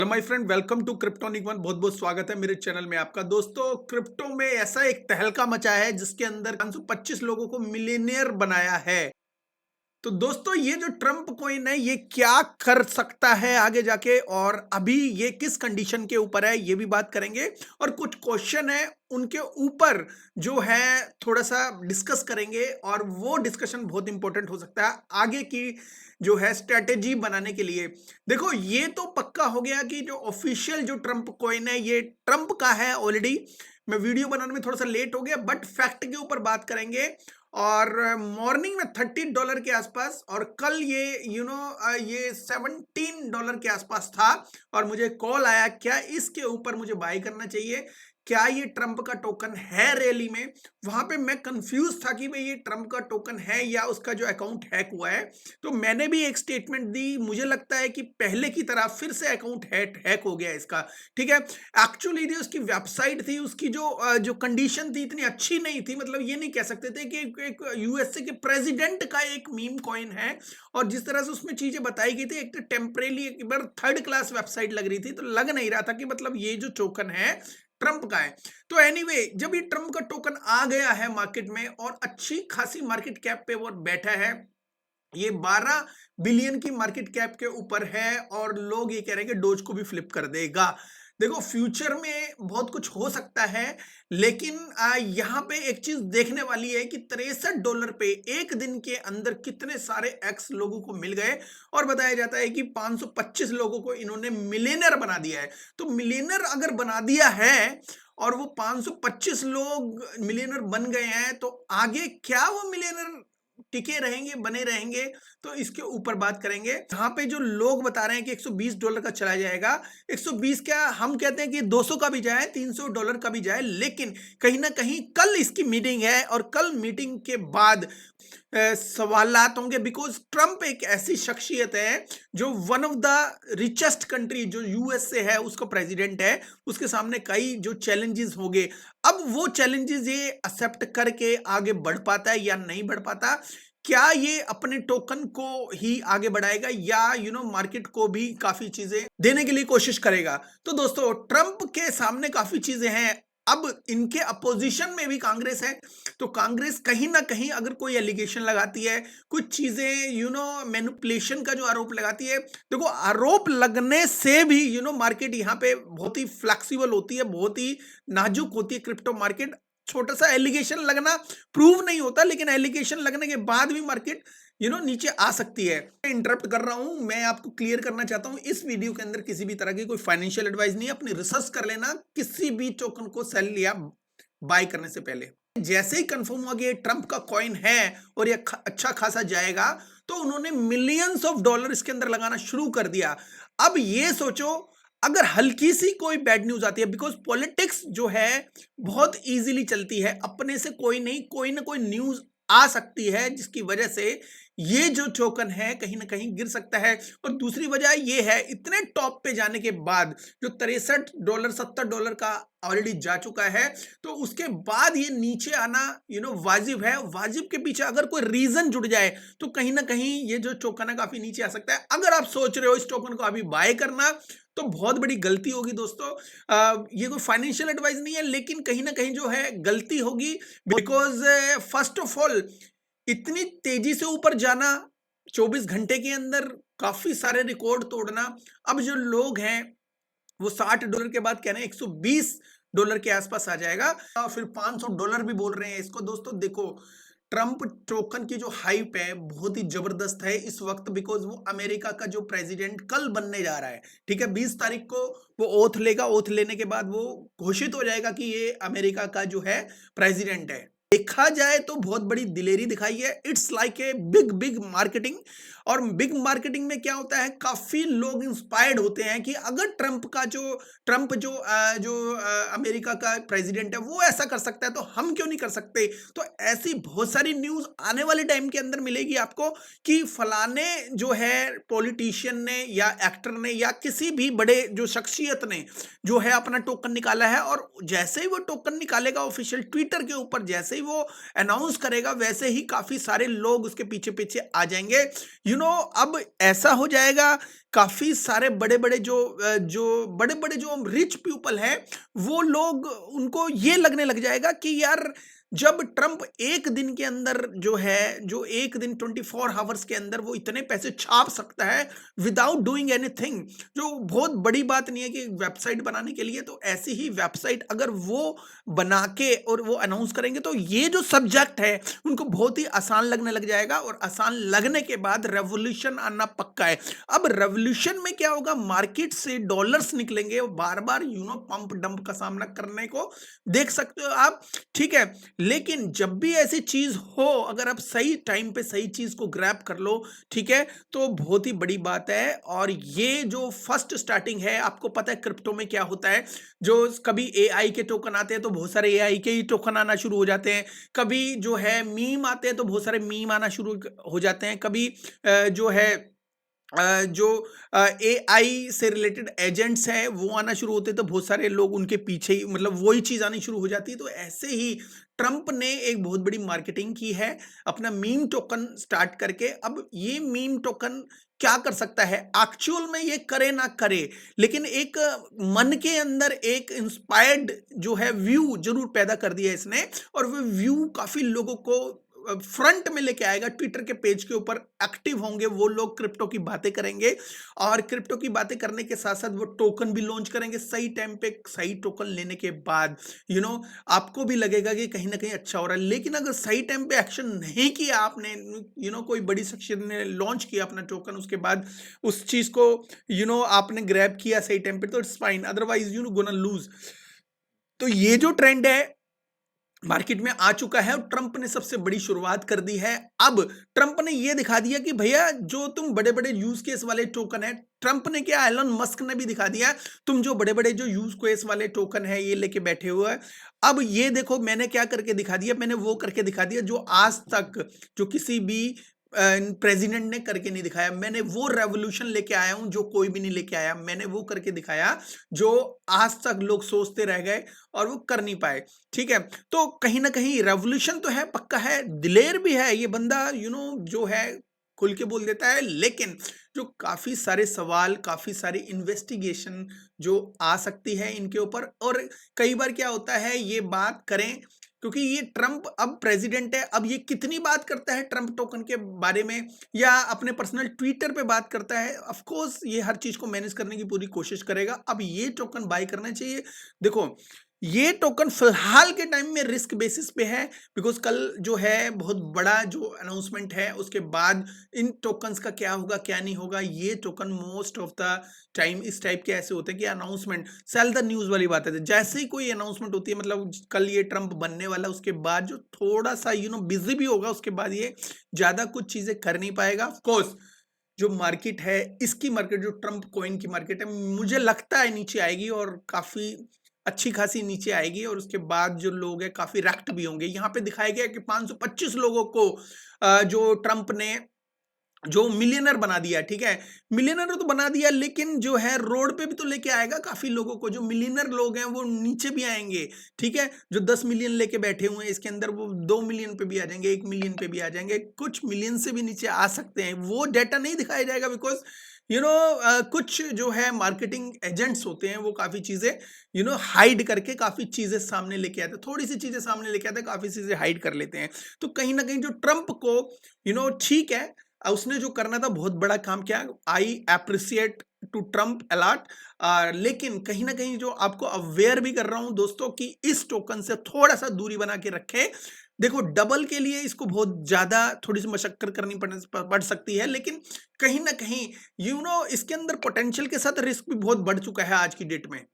Hello my friend, welcome to Cryptonic one. बहुत बहुत स्वागत है मेरे चैनल में आपका। दोस्तों, क्रिप्टो में ऐसा एक तहलका मचा है जिसके अंदर 525 लोगों को मिलियनियर बनाया है। तो दोस्तों, ये जो ट्रम्प कॉइन है ये क्या कर सकता है आगे जाके, और अभी ये किस कंडीशन के ऊपर है ये भी बात करेंगे। और कुछ क्वेश्चन है उनके ऊपर जो है थोड़ा सा डिस्कस करेंगे, और वो डिस्कशन बहुत इंपॉर्टेंट हो सकता है आगे की जो है स्ट्रेटेजी बनाने के लिए। देखो, ये तो पक्का हो गया कि जो ऑफिशियल जो ट्रम्प कॉइन है ये ट्रम्प का है ऑलरेडी। मैं वीडियो बनाने में थोड़ा सा लेट हो गया, बट फैक्ट के ऊपर बात करेंगे। और मॉर्निंग में $30 के आसपास, और कल ये ये $17 के आसपास था। और मुझे कॉल आया क्या इसके ऊपर मुझे बाय करना चाहिए, क्या ये ट्रम्प का टोकन है रैली में। वहां पे मैं कंफ्यूज था कि भाई ये ट्रम्प का टोकन है या उसका जो अकाउंट हैक हुआ है। तो मैंने भी एक स्टेटमेंट दी, मुझे लगता है कि पहले की तरह फिर से अकाउंट हैक हो गया इसका। ठीक है। एक्चुअली जो उसकी वेबसाइट थी, उसकी जो कंडीशन थी इतनी अच्छी नहीं थी। मतलब ये नहीं कह सकते थे कि एक यूएसए के प्रेसिडेंट का एक मीम कॉइन है। और जिस तरह से उसमें चीजें बताई गई थी, एक तो टेम्परेली एक बार थर्ड क्लास वेबसाइट लग रही थी, तो लग नहीं रहा था कि मतलब ये जो टोकन है ट्रम्प का है। तो एनीवे, जब ये ट्रम्प का टोकन आ गया है मार्केट में और अच्छी खासी मार्केट कैप पे वो बैठा है, ये 12 बिलियन की मार्केट कैप के ऊपर है, और लोग ये कह रहे हैं कि डोज को भी फ्लिप कर देगा। देखो, फ्यूचर में बहुत कुछ हो सकता है, लेकिन यहाँ पे एक चीज देखने वाली है कि $63 पे एक दिन के अंदर कितने सारे एक्स लोगों को मिल गए। और बताया जाता है कि 525 लोगों को इन्होंने मिलियनर बना दिया है। तो मिलियनर अगर बना दिया है और वो 525 लोग मिलियनर बन गए हैं, तो आगे क्या वो मिलियनर टिके रहेंगे, बने रहेंगे? तो इसके ऊपर बात करेंगे। यहाँ पे जो लोग बता रहे हैं कि $120 का चला जाएगा, 120 क्या, हम कहते हैं कि 200 का भी जाए, $300 का भी जाए, लेकिन कहीं ना कहीं कल इसकी मीटिंग है, और कल मीटिंग के बाद सवालात होंगे। बिकॉज ट्रम्प एक ऐसी शख्सियत है जो one of the richest country जो यूएसए है उसका प्रेसिडेंट है, उसके सामने कई जो चैलेंजेस होंगे। अब वो चैलेंजेस ये एक्सेप्ट करके आगे बढ़ पाता है या नहीं बढ़ पाता, क्या ये अपने टोकन को ही आगे बढ़ाएगा या मार्केट को भी काफी चीजें देने के लिए कोशिश करेगा। तो दोस्तों, ट्रम्प के सामने काफी चीजें हैं। अब इनके अपोजिशन में भी कांग्रेस है। तो कांग्रेस कहीं ना कहीं अगर कोई एलिगेशन लगाती है, कुछ चीजें मैनिपुलेशन का जो आरोप लगाती है, देखो आरोप लगने से भी मार्केट यहाँ पे बहुत ही फ्लेक्सिबल होती है, बहुत ही नाजुक होती है क्रिप्टो मार्केट। छोटा सा एलिगेशन लगना प्रूव नहीं होता, लेकिन एलिगेशन लगने के बाद भी मार्केट नीचे आ सकती है। इंटरप्ट कर रहा हूं, मैं आपको क्लियर करना चाहता हूं, इस वीडियो के अंदर किसी भी तरह की कोई फाइनेंशियल एडवाइस नहीं है। अपनी रिसर्च कर लेना किसी भी टोकन को सेल या बाय करने से पहले। जैसे ही कंफर्म हुआ कि ये ट्रम्प का कॉइन है और ये अच्छा खासा जाएगा, तो उन्होंने मिलियंस ऑफ डॉलर इसके अंदर लगाना शुरू कर दिया। अब ये सोचो, अगर हल्की सी कोई बैड न्यूज आती है, बिकॉज पॉलिटिक्स जो है बहुत इजीली चलती है, अपने से कोई नहीं, कोई ना कोई न्यूज आ सकती है जिसकी वजह से ये जो टोकन है कहीं ना कहीं गिर सकता है। और दूसरी वजह ये है, इतने टॉप पे जाने के बाद जो $63 $70 का ऑलरेडी जा चुका है, तो उसके बाद ये नीचे आना वाजिब है। वाजिब के पीछे अगर कोई रीजन जुड़ जाए तो कहीं ना कहीं ये जो टोकन है काफी नीचे आ सकता है। अगर आप सोच रहे हो इस टोकन को अभी बाय करना, तो बहुत बड़ी गलती होगी दोस्तों। ये कोई फाइनेंशियल एडवाइस नहीं है, लेकिन कहीं ना कहीं जो है गलती होगी। बिकॉज फर्स्ट ऑफ ऑल, इतनी तेजी से ऊपर जाना, 24 घंटे के अंदर काफी सारे रिकॉर्ड तोड़ना। अब जो लोग हैं वो $60 के बाद कह रहे हैं $120 के आसपास आ जाएगा, और फिर $500 भी बोल रहे हैं इसको। दोस्तों देखो, ट्रम्प टोकन की जो हाइप है बहुत ही जबरदस्त है इस वक्त, बिकॉज वो अमेरिका का जो प्रेसिडेंट कल बनने जा रहा है। ठीक है, 20 तारीख को वो ओथ लेगा। ओथ लेने के बाद वो घोषित हो जाएगा कि ये अमेरिका का जो है प्रेसिडेंट है। देखा जाए तो बहुत बड़ी दिलेरी दिखाई है। It's like a big big marketing. और बिग मार्केटिंग में क्या होता है, काफी लोग इंस्पायर्ड होते हैं कि अगर ट्रम्प जो अमेरिका का प्रेसिडेंट है वो ऐसा कर सकता है, तो हम क्यों नहीं कर सकते। तो ऐसी बहुत सारी न्यूज आने वाले टाइम के अंदर मिलेगी आपको कि फलाने जो है पॉलिटिशियन ने या एक्टर ने या किसी भी बड़े जो शख्सियत ने जो है अपना टोकन निकाला है। और जैसे ही वो टोकन निकालेगा ऑफिशियल ट्विटर के ऊपर, जैसे ही ही वो अनाउंस करेगा वैसे ही काफी सारे लोग उसके पीछे पीछे आ जाएंगे। अब ऐसा हो जाएगा, काफी सारे बड़े बड़े जो बड़े बड़े जो रिच पीपल है, वो लोग, उनको ये लगने लग जाएगा कि यार जब ट्रम्प एक दिन के अंदर जो एक दिन 24 आवर्स के अंदर वो इतने पैसे छाप सकता है विदाउट डूइंग एनीथिंग, जो बहुत बड़ी बात नहीं है कि वेबसाइट बनाने के लिए, तो ऐसी ही वेबसाइट अगर वो बना के और वो अनाउंस करेंगे तो ये जो सब्जेक्ट है उनको बहुत ही आसान लगने लग जाएगा, और आसान लगने के बाद रेवोल्यूशन आना पक्का है। अब रेवोल्यूशन में क्या होगा, मार्केट से डॉलर्स निकलेंगे और बार बार पंप डंप का सामना करने को देख सकते हो आप, ठीक है। लेकिन जब भी ऐसी चीज हो, अगर आप सही टाइम पे सही चीज को ग्रैब कर लो, ठीक है, तो बहुत ही बड़ी बात है। और ये जो फर्स्ट स्टार्टिंग है, आपको पता है क्रिप्टो में क्या होता है, जो कभी एआई के टोकन आते हैं तो बहुत सारे एआई के ही टोकन आना शुरू हो जाते हैं, कभी जो है मीम आते हैं तो बहुत सारे मीम आना शुरू हो जाते हैं, कभी जो है जो एआई से रिलेटेड एजेंट्स हैं वो आना शुरू होते हैं, तो बहुत सारे लोग उनके पीछे ही, मतलब वही चीज आनी शुरू हो जाती है। तो ऐसे ही ट्रंप ने एक बहुत बड़ी मार्केटिंग की है अपना मीम टोकन स्टार्ट करके। अब ये मीम टोकन क्या कर सकता है, एक्चुअल में ये करे ना करे, लेकिन एक मन के अंदर एक इंस्पायर्ड जो है व्यू जरूर पैदा कर दिया इसने, और वो व्यू काफी लोगों को फ्रंट में लेके आएगा। ट्विटर के पेज के ऊपर एक्टिव होंगे वो लोग, क्रिप्टो की बातें करेंगे, और क्रिप्टो की बातें करने के साथ साथ वो टोकन भी लॉन्च करेंगे सही टाइम पे। सही टोकन लेने के बाद आपको भी लगेगा कि कहीं ना कहीं अच्छा हो रहा है, लेकिन अगर सही टाइम पे एक्शन नहीं किया आपने, कोई बड़ी शख्सियत ने लॉन्च किया अपना टोकन, उसके बाद उस चीज को आपने ग्रैब किया सही टाइम पे, तो it's fine, otherwise gonna lose. तो ये जो ट्रेंड है मार्केट में आ चुका है, और ट्रंप ने सबसे बड़ी शुरुआत कर दी है। अब ट्रंप ने यह दिखा दिया कि भैया जो तुम बड़े बड़े यूज केस वाले टोकन है, ट्रंप ने क्या, एलन मस्क ने भी दिखा दिया, तुम जो बड़े बड़े जो यूज केस वाले टोकन है ये लेके बैठे हुए हैं। अब ये देखो मैंने क्या करके दिखा दिया, मैंने वो करके दिखा दिया जो आज तक जो किसी भी प्रेसिडेंट ने करके नहीं दिखाया। मैंने वो रेवोल्यूशन लेके आया हूं जो कोई भी नहीं लेके आया। मैंने वो करके दिखाया जो आज तक लोग सोचते रह गए और वो कर नहीं पाए, ठीक है। तो कहीं ना कहीं रेवोल्यूशन तो है, पक्का है, दिलेर भी है ये बंदा, जो है खुल के बोल देता है, लेकिन जो काफी सारे सवाल, काफी सारी इन्वेस्टिगेशन जो आ सकती है इनके ऊपर। और कई बार क्या होता है, ये बात करें क्योंकि ये ट्रंप अब प्रेसिडेंट है, अब ये कितनी बात करता है ट्रंप टोकन के बारे में, या अपने पर्सनल ट्विटर पे बात करता है, ऑफ कोर्स ये हर चीज को मैनेज करने की पूरी कोशिश करेगा। अब ये टोकन बाय करना चाहिए। देखो ये टोकन फिलहाल के टाइम में रिस्क बेसिस पे है, बिकॉज कल जो है बहुत बड़ा जो अनाउंसमेंट है, उसके बाद इन टोकन्स का क्या होगा क्या नहीं होगा। ये token most of the time इस टाइप के ऐसे होते हैं कि अनाउंसमेंट सेल द न्यूज वाली बात है, जैसे ही कोई अनाउंसमेंट होती है, मतलब कल ये ट्रंप बनने वाला, उसके बाद जो थोड़ा सा बिजी भी होगा, उसके बाद ये ज्यादा कुछ चीजें कर नहीं पाएगा। ऑफ कोर्स जो मार्केट है, इसकी मार्केट, जो ट्रंप कॉइन की मार्केट है, मुझे लगता है नीचे आएगी, और काफी अच्छी खासी नीचे आएगी, और उसके बाद जो लोग हैं काफी रैक्ट भी होंगे। यहाँ पे दिखाया गया कि 525 लोगों को जो ट्रंप ने जो मिलियनर बना दिया, ठीक है, मिलियनर तो बना दिया, लेकिन जो है रोड पे भी तो लेके आएगा काफी लोगों को। जो मिलियनर लोग हैं वो नीचे भी आएंगे, ठीक है, जो 10 मिलियन लेके बैठे हुए हैं इसके अंदर, वो 2 मिलियन पे भी आ जाएंगे, 1 मिलियन पे भी आ जाएंगे, कुछ मिलियन से भी नीचे आ सकते हैं। वो डाटा नहीं दिखाया जाएगा, बिकॉज कुछ जो है मार्केटिंग एजेंट्स होते हैं, वो काफी चीजें हाइड करके काफी चीजें सामने लेके आते हैं, थोड़ी सी चीजें सामने लेके आते हैं, काफी चीजें हाइड कर लेते हैं। तो कहीं ना कहीं जो ट्रंप को ठीक है, उसने जो करना था बहुत बड़ा काम किया, आई अप्रिसिएट टू ट्रंप अलॉट। लेकिन कहीं ना कहीं जो आपको अवेयर भी कर रहा हूं दोस्तों कि इस टोकन से थोड़ा सा दूरी बना के रखें। देखो डबल के लिए इसको बहुत ज्यादा थोड़ी सी मशक्कत करनी पड़ सकती है, लेकिन कहीं ना कहीं इसके अंदर पोटेंशियल के साथ रिस्क भी बहुत बढ़ चुका है आज की डेट में।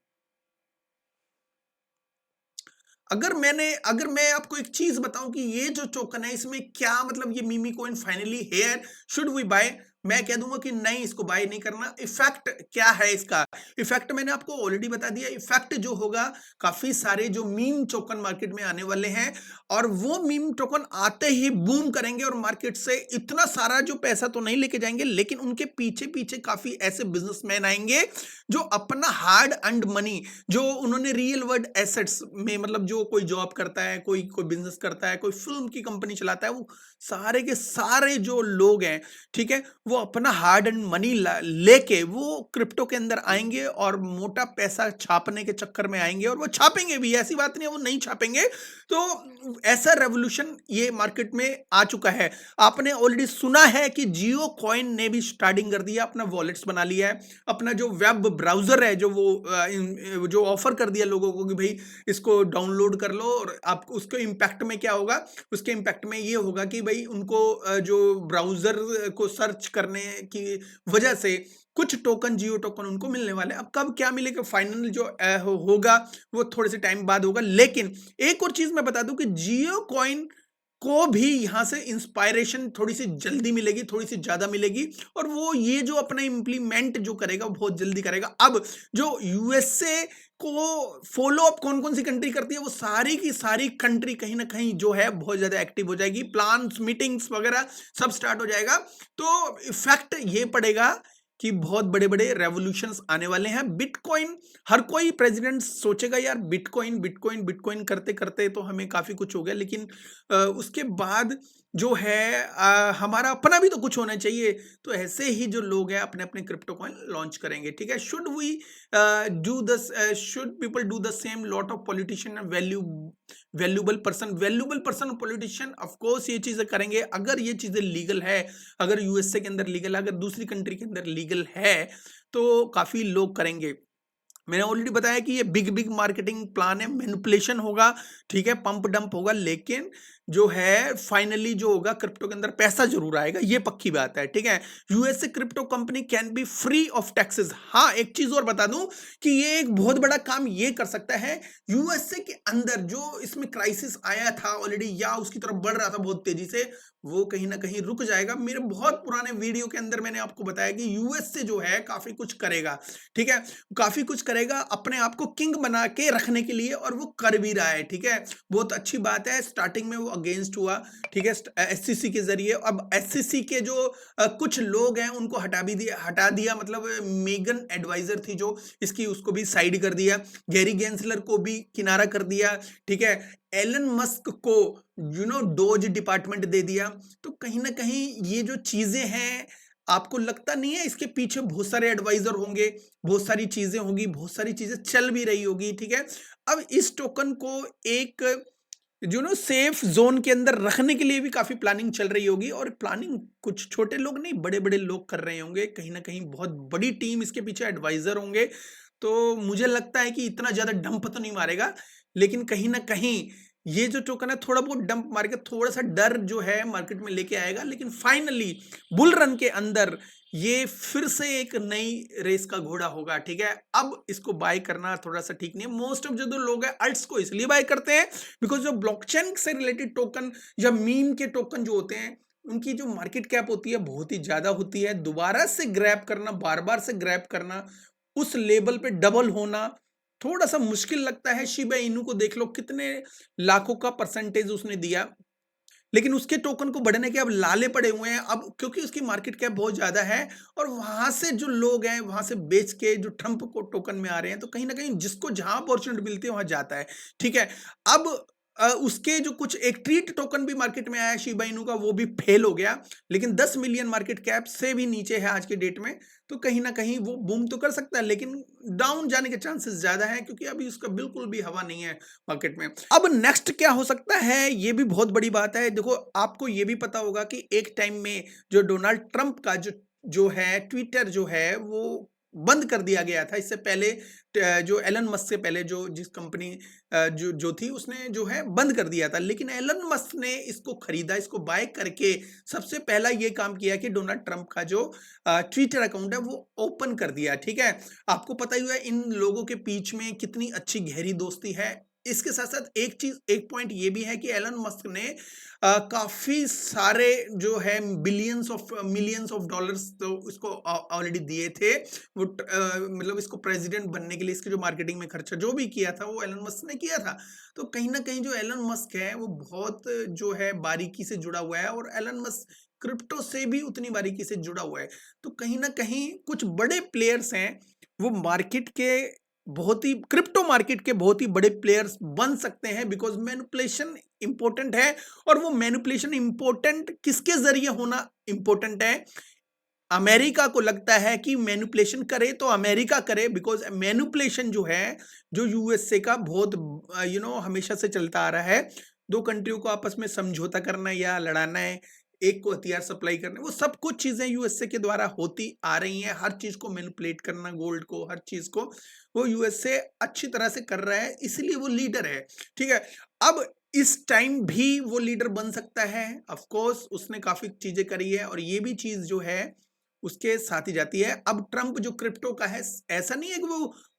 अगर मैं आपको एक चीज बताऊं कि ये जो टोकन है इसमें क्या मतलब, ये meme coin finally here, should we buy, मैं कह दूंगा कि नहीं, इसको बाय नहीं करना। इफेक्ट क्या है इसका? इफेक्ट मैंने आपको ऑलरेडी बता दिया। इफेक्ट जो होगा, काफी सारे जो मीम टोकन मार्केट में आने वाले हैं और वो मीम टोकन आते ही बूम करेंगे और मार्केट से इतना सारा जो पैसा तो नहीं लेके जाएंगे, लेकिन उनके पीछे पीछे काफी ऐसे बिजनेसमैन आएंगे जो अपना हार्ड अर्न्ड मनी, जो उन्होंने रियल वर्ल्ड एसेट्स में, मतलब जो कोई जॉब करता है, कोई कोई बिजनेस करता है, कोई फिल्म की कंपनी चलाता है, वो सारे के सारे जो लोग हैं, ठीक है, वो अपना हार्ड एंड मनी लेके वो क्रिप्टो के अंदर आएंगे और मोटा पैसा छापने के चक्कर में आएंगे, और वो छापेंगे भी, ऐसी बात नहीं है वो नहीं छापेंगे। तो ऐसा रेवोल्यूशन ये मार्केट में आ चुका है। आपने ऑलरेडी सुना है कि जियो कॉइन ने भी स्टार्टिंग कर दिया, अपना वॉलेट्स बना लिया है, अपना जो वेब ब्राउजर है जो वो जो ऑफर कर दिया लोगों को कि भाई इसको डाउनलोड कर लो। और आप उसके इम्पैक्ट में क्या होगा? उसके इम्पैक्ट में ये होगा कि भाई उनको जो ब्राउजर को सर्च करने की वजह से कुछ टोकन, जियो टोकन उनको मिलने वाले। अब कब क्या मिलेगा फाइनल जो होगा वो थोड़े से टाइम बाद होगा। लेकिन एक और चीज मैं बता दूं कि जियो कॉइन को भी यहां से इंस्पायरेशन थोड़ी सी जल्दी मिलेगी, थोड़ी सी ज्यादा मिलेगी, और वो ये जो अपना इंप्लीमेंट जो करेगा वो बहुत जल्दी करेगा। अब जो यूएसए को फॉलो अप कौन कौन सी कंट्री करती है, वो सारी की सारी कंट्री कहीं ना कहीं जो है बहुत ज्यादा एक्टिव हो जाएगी, प्लान्स, मीटिंग्स वगैरह सब स्टार्ट हो जाएगा। तो इफेक्ट ये पड़ेगा कि बहुत बड़े बड़े रेवोल्यूशंस आने वाले हैं। बिटकॉइन, हर कोई प्रेसिडेंट सोचेगा यार बिटकॉइन बिटकॉइन बिटकॉइन करते करते तो हमें काफी कुछ हो गया, लेकिन उसके बाद जो है हमारा अपना भी तो कुछ होना चाहिए। तो ऐसे ही जो लोग हैं अपने अपने क्रिप्टो कॉइन लॉन्च करेंगे, ठीक है। Should we do this, should people do the same? Lot of politician, valuable person politician of course ये चीजें करेंगे। अगर ये चीजें लीगल है, अगर यूएसए के अंदर लीगल है, अगर दूसरी कंट्री के अंदर लीगल है, तो काफी लोग करेंगे। मैंने ऑलरेडी बताया कि ये बिग बिग मार्केटिंग प्लान है, मैनिपुलेशन होगा, ठीक है, पंप डंप होगा, लेकिन जो है फाइनली जो होगा क्रिप्टो के अंदर पैसा जरूर आएगा, ये पक्की बात है, ठीक है। USA crypto company can be free of taxes. हाँ, एक चीज और बता दूं कि ये एक बहुत बड़ा काम ये कर सकता है। यूएसए के अंदर जो इसमें क्राइसिस आया था ऑलरेडी, या उसकी तरफ बढ़ रहा था बहुत तेजी से, वो कहीं ना कहीं रुक जाएगा। मेरे बहुत पुराने वीडियो के अंदर मैंने आपको बताया कि यूएसए जो है काफी कुछ करेगा, ठीक है, काफी कुछ करेगा अपने आप को किंग बना के रखने के लिए, और वो कर भी रहा है, ठीक है। बहुत अच्छी बात है। स्टार्टिंग में वो अगेंस्ट हुआ, ठीक है, एससीसी के जरिए। अब एससीसी के जो कुछ लोग हैं उनको हटा दिया, मतलब मेगन एडवाइजर थी जो इसकी, उसको भी साइड कर दिया, गैरी गेंसलर को भी किनारा कर दिया, ठीक है, एलन मस्क को डोज डिपार्टमेंट दे दिया। तो कहीं ना कहीं ये जो चीजें हैं, आपको लगता नहीं है इसके पीछे बहुत सारे एडवाइजर होंगे, बहुत सारी चीजें होंगी, बहुत सारी चीजें चल भी रही होगी, ठीक है। अब इस टोकन को एक सेफ जोन के अंदर रखने के लिए भी काफी प्लानिंग चल रही होगी, और प्लानिंग कुछ छोटे लोग नहीं, बड़े बड़े लोग कर रहे होंगे। कहीं ना कहीं बहुत बड़ी टीम इसके पीछे एडवाइजर होंगे। तो मुझे लगता है कि इतना ज्यादा डंप तो नहीं मारेगा, लेकिन कहीं ना कहीं ये जो टोकन है थोड़ा बहुत डंप मार के थोड़ा सा डर जो है मार्केट में लेके आएगा। लेकिन फाइनली बुल रन के अंदर ये फिर से एक नई रेस का घोड़ा होगा, ठीक है। अब इसको बाय करना थोड़ा सा ठीक नहीं है। मोस्ट ऑफ जो लोग हैं अल्ट्स को इसलिए बाय करते हैं बिकॉज जो ब्लॉकचेन से रिलेटेड टोकन या मीम के टोकन जो होते हैं, उनकी जो मार्केट कैप होती है बहुत ही ज्यादा होती है। दोबारा से ग्रैब करना, बार बार से ग्रैब करना, उस लेवल पे डबल होना थोड़ा सा मुश्किल लगता है। शिबा इनू को देख लो, कितने लाखों का परसेंटेज उसने दिया, लेकिन उसके टोकन को बढ़ने के अब लाले पड़े हुए हैं। अब क्योंकि उसकी मार्केट कैप बहुत ज्यादा है, और वहां से जो लोग हैं वहां से बेच के जो ट्रंप को टोकन में आ रहे हैं, तो कहीं ना कहीं जिसको जहां अपॉर्चुनिटी मिलती है वहां जाता है, ठीक है। अब उसके जो कुछ एक ट्रीट टोकन भी मार्केट में आया शिबा इनू का, वो भी फेल हो गया, लेकिन 10 मिलियन मार्केट कैप से भी नीचे है आज के डेट में। तो कहीं ना कहीं वो बूम तो कर सकता है, लेकिन डाउन जाने के चांसेस ज्यादा है, क्योंकि अभी उसका बिल्कुल भी हवा नहीं है मार्केट में। अब नेक्स्ट क्या हो सकता है, ये भी बहुत बड़ी बात है। देखो, आपको ये भी पता होगा कि एक टाइम में जो डोनाल्ड ट्रंप का जो है ट्विटर जो है वो बंद कर दिया गया था। इससे पहले जो एलन मस्क से पहले जो जिस कंपनी जो थी उसने जो है बंद कर दिया था, लेकिन एलन मस्क ने इसको खरीदा, इसको बाय करके सबसे पहला ये काम किया कि डोनाल्ड ट्रंप का जो ट्विटर अकाउंट है वो ओपन कर दिया, ठीक है। आपको पता ही है इन लोगों के बीच में कितनी अच्छी गहरी दोस्ती है। इसके साथ साथ एक पॉइंट ये भी है कि एलन मस्क ने काफी सारे जो है मिलियंस ऑफ डॉलर्स तो इसको ऑलरेडी दिए थे। वो मतलब इसको प्रेसिडेंट बनने के लिए इसके जो मार्केटिंग में खर्चा जो भी किया था वो एलन मस्क ने किया था। तो कहीं ना कहीं जो एलन मस्क है वो बहुत जो है बारीकी से जुड़ा हुआ है, और एलन मस्क क्रिप्टो से भी उतनी बारीकी से जुड़ा हुआ है। तो कहीं ना कहीं कुछ बड़े प्लेयर्स हैं, वो मार्केट के बहुत ही क्रिप्टो मार्केट के बहुत ही बड़े प्लेयर्स बन सकते हैं, बिकॉज मैनिपुलेशन इंपॉर्टेंट है। और वो मैनिपुलेशन इंपॉर्टेंट किसके जरिए होना इंपॉर्टेंट है? अमेरिका को लगता है कि मैनिपुलेशन करे तो अमेरिका करे, बिकॉज मैनिपुलेशन जो है जो यूएसए का बहुत हमेशा से चलता आ रहा है। दो कंट्रियों को आपस में समझौता करना या लड़ाना है, एक को हथियार सप्लाई करना, वो सब कुछ चीजें यूएसए के द्वारा होती आ रही हैं। हर चीज को मैनिपुलेट करना, गोल्ड को, हर चीज को वो यूएसए अच्छी तरह से कर रहा है, इसलिए वो लीडर है। ठीक है, अब इस टाइम भी वो लीडर बन सकता है। ऑफ कोर्स उसने काफी चीजें करी है, और ये भी चीज जो है उसके साथ ही जाती है। अब ट्रंप जो क्रिप्टो का है, ऐसा नहीं है कि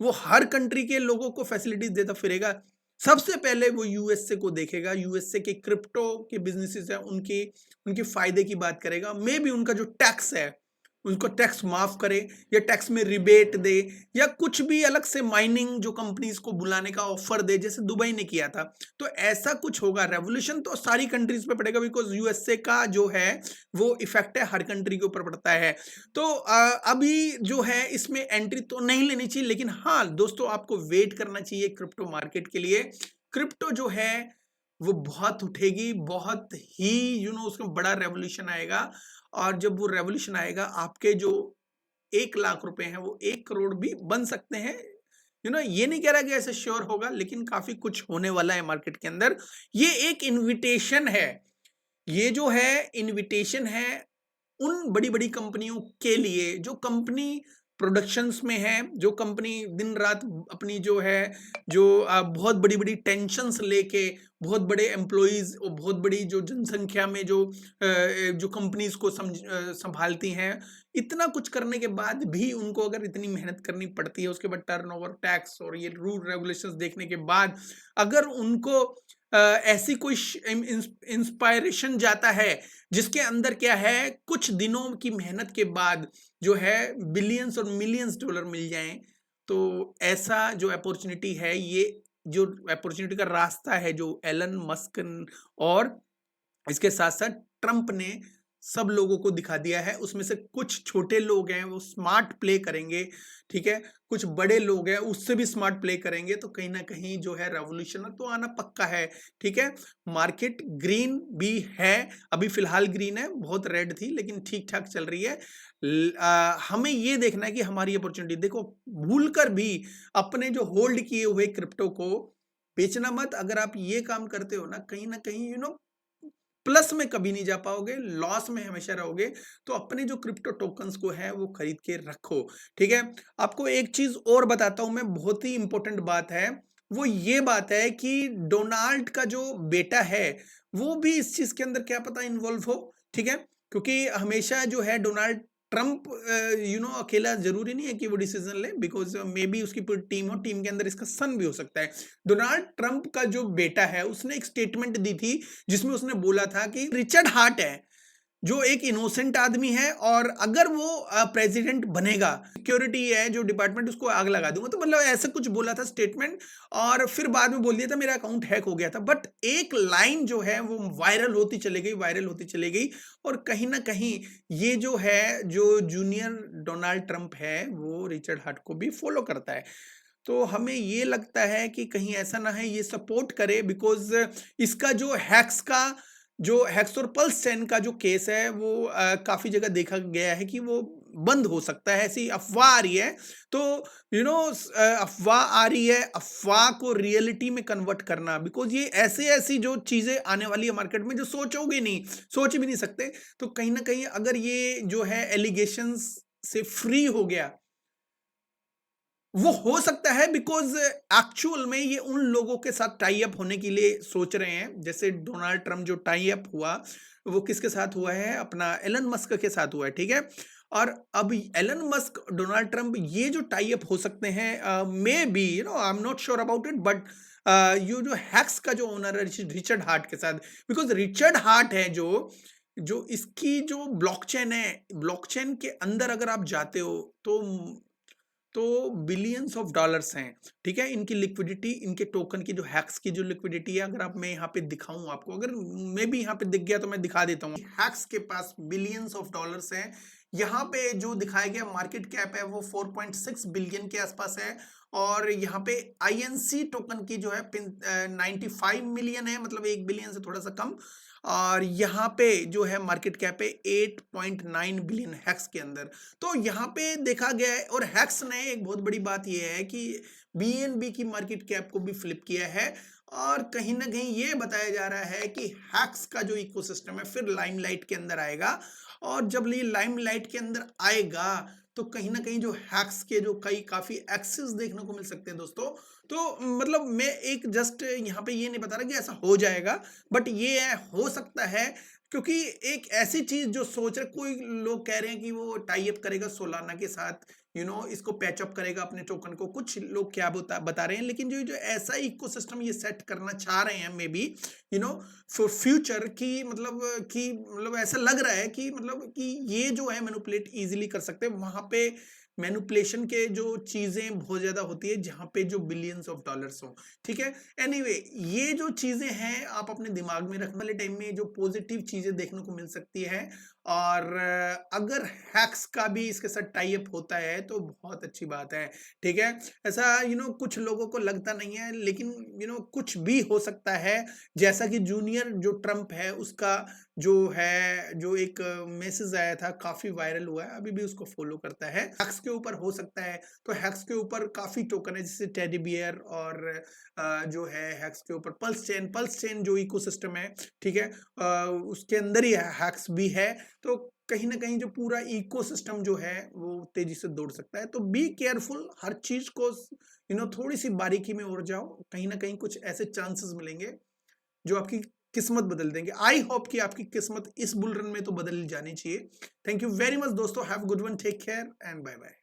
वो हर कंट्री के लोगों को फैसिलिटीज देता फिरेगा। सबसे पहले वो यूएसए को देखेगा, यूएसए के क्रिप्टो के बिजनेसेस है उनके उनके फायदे की बात करेगा। मे भी उनका जो टैक्स है उनको टैक्स माफ करे, या टैक्स में रिबेट दे, या कुछ भी अलग से माइनिंग जो कंपनीज को बुलाने का ऑफर दे, जैसे दुबई ने किया था। तो ऐसा कुछ होगा। रेवोल्यूशन तो सारी कंट्रीज पे पड़ेगा, बिकॉज यूएसए का जो है वो इफेक्ट है हर कंट्री के ऊपर पड़ता है। तो अभी जो है इसमें एंट्री तो नहीं लेनी चाहिए, लेकिन हाँ दोस्तों आपको वेट करना चाहिए क्रिप्टो मार्केट के लिए। क्रिप्टो जो है वो बहुत उठेगी, बहुत ही उसमें बड़ा रेवोल्यूशन आएगा। और जब वो रेवोल्यूशन आएगा, आपके जो 1 लाख रुपए हैं वो 1 करोड़ भी बन सकते हैं। ये नहीं कह रहा कि ऐसे श्योर होगा, लेकिन काफी कुछ होने वाला है मार्केट के अंदर। ये एक इनविटेशन है, ये जो है इनविटेशन है उन बड़ी बड़ी कंपनियों के लिए जो कंपनी प्रोडक्शंस में है, जो कंपनी दिन रात अपनी जो है जो बहुत बड़ी बड़ी टेंशन्स लेके, बहुत बड़े एम्प्लॉइज और बहुत बड़ी जो जनसंख्या में जो कंपनीज को संभालती हैं। इतना कुछ करने के बाद भी उनको अगर इतनी मेहनत करनी पड़ती है, उसके बाद टर्नओवर टैक्स और ये रूल रेगुलेशंस देखने के बाद अगर उनको ऐसी कोई इंस्पायरेशन जाता है जिसके अंदर क्या है, कुछ दिनों की मेहनत के बाद जो है बिलियंस और मिलियंस डॉलर मिल जाएं, तो ऐसा जो अपॉर्चुनिटी है, ये जो अपॉर्चुनिटी का रास्ता है जो एलन मस्क और इसके साथ साथ ट्रंप ने सब लोगों को दिखा दिया है। उसमें से कुछ छोटे लोग हैं वो स्मार्ट प्ले करेंगे, ठीक है, कुछ बड़े लोग हैं उससे भी स्मार्ट प्ले करेंगे, तो कहीं ना कहीं जो है रेवोल्यूशन तो आना पक्का है। ठीक है, मार्केट ग्रीन भी है, अभी फिलहाल ग्रीन है, बहुत रेड थी लेकिन ठीक ठाक चल रही है। हमें ये देखना है कि हमारी अपॉर्चुनिटी देखो, भूलकर भी अपने जो होल्ड किए हुए क्रिप्टो को बेचना मत। अगर आप ये काम करते हो ना कहीं प्लस में कभी नहीं जा पाओगे, लॉस में हमेशा रहोगे। तो अपने जो क्रिप्टो टोकन्स को है वो खरीद के रखो। ठीक है, आपको एक चीज और बताता हूं मैं, बहुत ही इंपॉर्टेंट बात है। वो ये बात है कि डोनाल्ड का जो बेटा है वो भी इस चीज के अंदर क्या पता इन्वॉल्व हो। ठीक है, क्योंकि हमेशा जो है डोनाल्ड ट्रंप अकेला जरूरी नहीं है कि वो डिसीजन ले, बिकॉज मे बी उसकी पूरी टीम हो, टीम के अंदर इसका सन भी हो सकता है। डोनाल्ड ट्रंप का जो बेटा है उसने एक स्टेटमेंट दी थी जिसमें उसने बोला था कि रिचर्ड हार्ट है जो एक इनोसेंट आदमी है, और अगर वो प्रेसिडेंट बनेगा, सिक्योरिटी है जो डिपार्टमेंट, उसको आग लगा दूंगा। तो मतलब ऐसा कुछ बोला था स्टेटमेंट, और फिर बाद में बोल दिया था मेरा अकाउंट हैक हो गया था। बट एक लाइन जो है वो वायरल होती चली गई, वायरल होती चली गई, और कहीं ना कहीं ये जो है जो जूनियर डोनाल्ड ट्रंप है वो रिचर्ड हार्ट को भी फॉलो करता है। तो हमें ये लगता है कि कहीं ऐसा ना है ये सपोर्ट करे, बिकॉज इसका जो हैक्स और पल्स चेन का जो केस है वो काफी जगह देखा गया है कि वो बंद हो सकता है, ऐसी अफवाह आ रही है। तो अफवाह आ रही है, अफवाह को रियलिटी में कन्वर्ट करना, बिकॉज ये ऐसी जो चीजें आने वाली है मार्केट में जो सोचोगे नहीं, सोच भी नहीं सकते। तो कहीं ना कहीं अगर ये जो है एलिगेशंस से फ्री हो गया, वो हो सकता है बिकॉज एक्चुअल में ये उन लोगों के साथ टाई अप होने के लिए सोच रहे हैं। जैसे डोनाल्ड ट्रंप जो टाई अप हुआ वो किसके साथ हुआ है, अपना एलन मस्क के साथ हुआ है। ठीक है, और अब एलन मस्क, डोनाल्ड ट्रंप, ये जो टाई अप हो सकते हैं, may be I am not sure about it, but ये जो हैक्स का जो ओनर है रिचर्ड हार्ट के साथ, बिकॉज रिचर्ड हार्ट है जो जो इसकी जो ब्लॉकचेन है, ब्लॉकचेन के अंदर अगर आप जाते हो तो बिलियंस ऑफ डॉलर्स हैं। ठीक है, इनकी लिक्विडिटी, इनके टोकन की जो हैक्स की जो लिक्विडिटी है, अगर आप मैं यहाँ पे दिखाऊं आपको, अगर मे भी यहाँ पे दिख गया तो मैं दिखा देता हूँ। हैक्स के पास बिलियंस ऑफ डॉलर्स हैं। यहाँ पे जो दिखाया गया मार्केट कैप है वो 4.6 बिलियन के आसपास है, और यहाँ पे आईएनसी टोकन की जो है 95 मिलियन है, मतलब 1 बिलियन से थोड़ा सा कम। और यहाँ पे जो है मार्केट कैप है 8.9 बिलियन हैक्स के अंदर। तो यहाँ पे देखा गया है, और हैक्स ने एक बहुत बड़ी बात यह है कि बीएनबी की मार्केट कैप को भी फ्लिप किया है, और कहीं ना कहीं ये बताया जा रहा है कि हैक्स का जो इकोसिस्टम है फिर लाइमलाइट के अंदर आएगा। और जब ये लाइमलाइट के अंदर आएगा तो कहीं ना कहीं जो हैक्स के जो काफी एक्सेस देखने को मिल सकते हैं दोस्तों। तो मतलब मैं एक जस्ट यहाँ पे ये नहीं बता रहा कि ऐसा हो जाएगा, बट ये है, हो सकता है, क्योंकि एक ऐसी चीज जो सोच रहे, कोई लोग कह रहे हैं कि वो टाई अप करेगा सोलाना के साथ, इसको पैचअप करेगा अपने टोकन को, कुछ लोग क्या बता रहे हैं, लेकिन जो जो ऐसा इकोसिस्टम ये सेट करना चाह रहे हैं, मे बी फॉर फ्यूचर की, मतलब ऐसा लग रहा है कि मतलब कि ये जो है मैनिपुलेट इजीली कर सकते हैं। वहां पे मैनिपुलेशन के जो चीजें बहुत ज्यादा होती है जहां पे जो बिलियंस ऑफ डॉलर्स हो। ठीक है, एनीवे ये जो चीजें हैं आप अपने दिमाग में रखने वाले टाइम में जो पॉजिटिव चीजें देखने को मिल सकती है। और अगर हैक्स का भी इसके साथ टाई अप होता है तो बहुत अच्छी बात है। ठीक है, ऐसा कुछ लोगों को लगता नहीं है, लेकिन कुछ भी हो सकता है। जैसा कि जूनियर जो ट्रम्प है उसका जो एक मैसेज आया था, काफी वायरल हुआ है, अभी भी उसको फॉलो करता है। हैक्स के ऊपर हो सकता है, तो हैक्स के ऊपर काफी टोकन है, जैसे टेडी बियर, और जो है हैक्स के ऊपर पल्स चेन जो इकोसिस्टम है, ठीक है, उसके अंदर ही हैक्स भी है। तो कहीं ना कहीं जो पूरा इकोसिस्टम जो है वो तेजी से दौड़ सकता है। तो बी केयरफुल, हर चीज को थोड़ी सी बारीकी में उड़ जाओ, कहीं ना कहीं कुछ ऐसे चांसेस मिलेंगे जो आपकी किस्मत बदल देंगे। आई होप कि आपकी किस्मत इस बुल रन में तो बदल जानी चाहिए। थैंक यू वेरी मच दोस्तों, have good one, take care and bye bye.